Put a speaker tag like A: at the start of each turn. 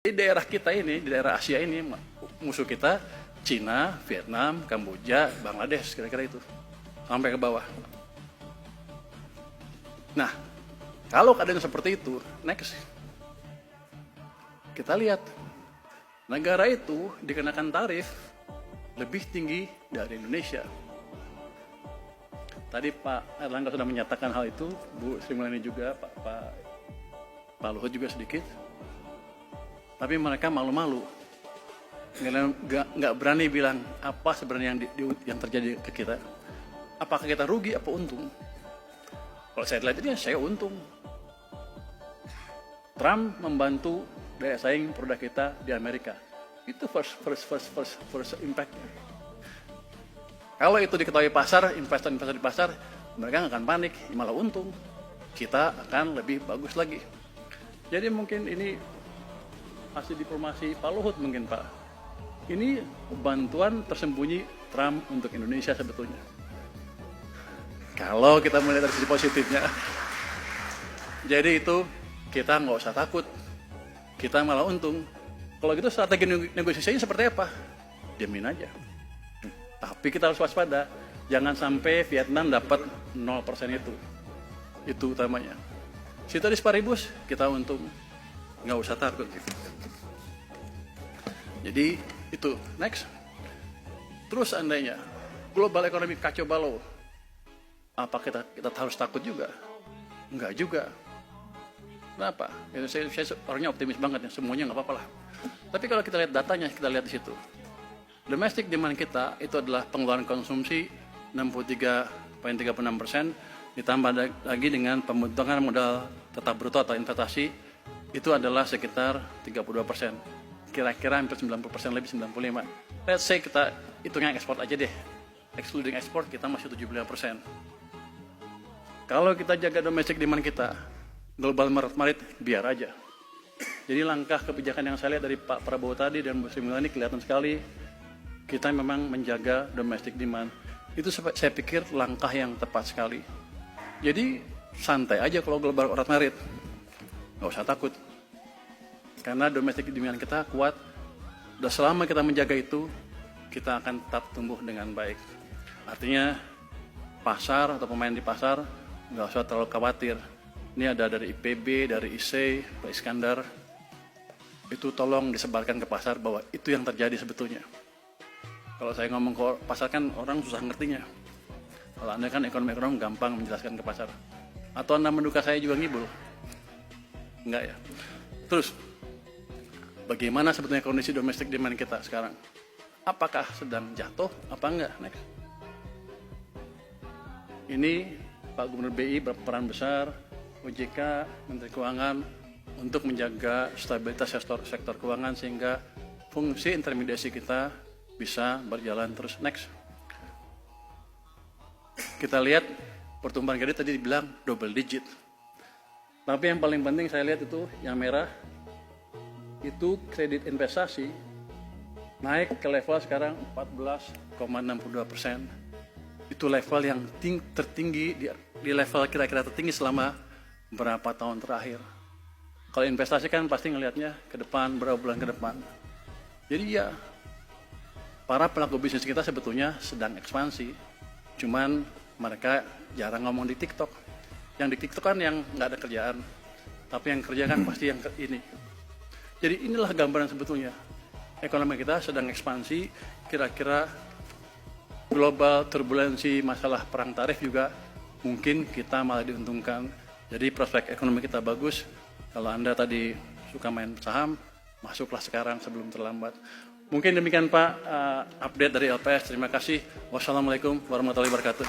A: Di daerah kita ini, di daerah Asia ini, musuh kita Cina, Vietnam, Kamboja, Bangladesh, kira-kira itu. Sampai ke bawah. Nah, kalau keadaan seperti itu, next. Kita lihat, negara itu dikenakan tarif lebih tinggi dari Indonesia. Tadi Pak Erlangga sudah menyatakan hal itu, Bu Sri Mulyani juga, Pak Luhut juga sedikit. Tapi mereka malu-malu, nggak berani bilang apa sebenarnya yang terjadi ke kita. Apakah kita rugi apa untung? Kalau saya lihat ini, saya untung. Trump membantu daya saing produk kita di Amerika. Itu first impact-nya. Kalau itu diketahui pasar, investor di pasar, mereka nggak akan panik, malah untung. Kita akan lebih bagus lagi. Jadi mungkin ini hasil diplomasi Pak Luhut mungkin Pak. Ini bantuan tersembunyi Trump untuk Indonesia sebetulnya. Kalau kita melihat dari sisi positifnya. Jadi itu kita nggak usah takut. Kita malah untung. Kalau gitu strategi negosiasinya seperti apa? Diamin aja. Tapi kita harus waspada. Jangan sampai Vietnam dapat 0% itu. Itu utamanya. Sitaris paribus, kita untung. Nggak usah takut. Jadi itu. Next. Terus seandainya global ekonomi kacau balau. Apa kita harus takut juga? Enggak juga. Kenapa? Ya, saya orangnya optimis banget ya, semuanya nggak apa-apa lah. Tapi kalau kita lihat datanya, kita lihat di situ. Domestic demand kita itu adalah pengeluaran konsumsi 63,36%, ditambah lagi dengan pembentukan modal tetap bruto atau investasi itu adalah sekitar 32%. Kira-kira hampir 90% lebih 95%. Let's say kita hitungnya ekspor aja deh. Excluding ekspor kita masih 75%. Kalau kita jaga domestic demand kita, global market biar aja. Jadi langkah kebijakan yang saya lihat dari Pak Prabowo tadi dan Bu Sri Mulyani kelihatan sekali kita memang menjaga domestic demand. Itu saya pikir langkah yang tepat sekali. Jadi santai aja kalau global market, nggak usah takut. Karena domestic demand kita kuat. Dan selama kita menjaga itu, kita akan tetap tumbuh dengan baik. Artinya pasar atau pemain di pasar nggak usah terlalu khawatir. Ini ada dari IPB, dari IC, Pak Iskandar. Itu tolong disebarkan ke pasar bahwa itu yang terjadi sebetulnya. Kalau saya ngomong ke pasar kan orang susah ngertinya. Kalau Anda kan ekonom gampang menjelaskan ke pasar. Atau Anda menduga saya juga ngibul? Enggak ya. Terus, bagaimana sebetulnya kondisi domestic demand kita sekarang? Apakah sedang jatuh? Apa enggak? Next. Ini Pak Gubernur BI berperan besar, OJK, Menteri Keuangan untuk menjaga stabilitas sektor keuangan sehingga fungsi intermediasi kita bisa berjalan terus. Next. Kita lihat pertumbuhan kredit tadi dibilang double digit. Tapi yang paling penting saya lihat itu yang merah itu kredit investasi naik ke level sekarang 14,62%. Itu level yang tertinggi di level kira-kira tertinggi selama berapa tahun terakhir. Kalau investasi kan pasti ngelihatnya ke depan, berapa bulan ke depan. Jadi ya, para pelaku bisnis kita sebetulnya sedang ekspansi. Cuman mereka jarang ngomong di TikTok. Yang di TikTok kan yang nggak ada kerjaan. Tapi yang kerja kan pasti yang ini. Jadi inilah gambaran sebetulnya. Ekonomi kita sedang ekspansi, kira-kira global turbulensi masalah perang tarif juga mungkin kita malah diuntungkan. Jadi prospek ekonomi kita bagus. Kalau Anda tadi suka main saham, masuklah sekarang sebelum terlambat. Mungkin demikian Pak update dari LPS. Terima kasih. Wassalamualaikum warahmatullahi wabarakatuh.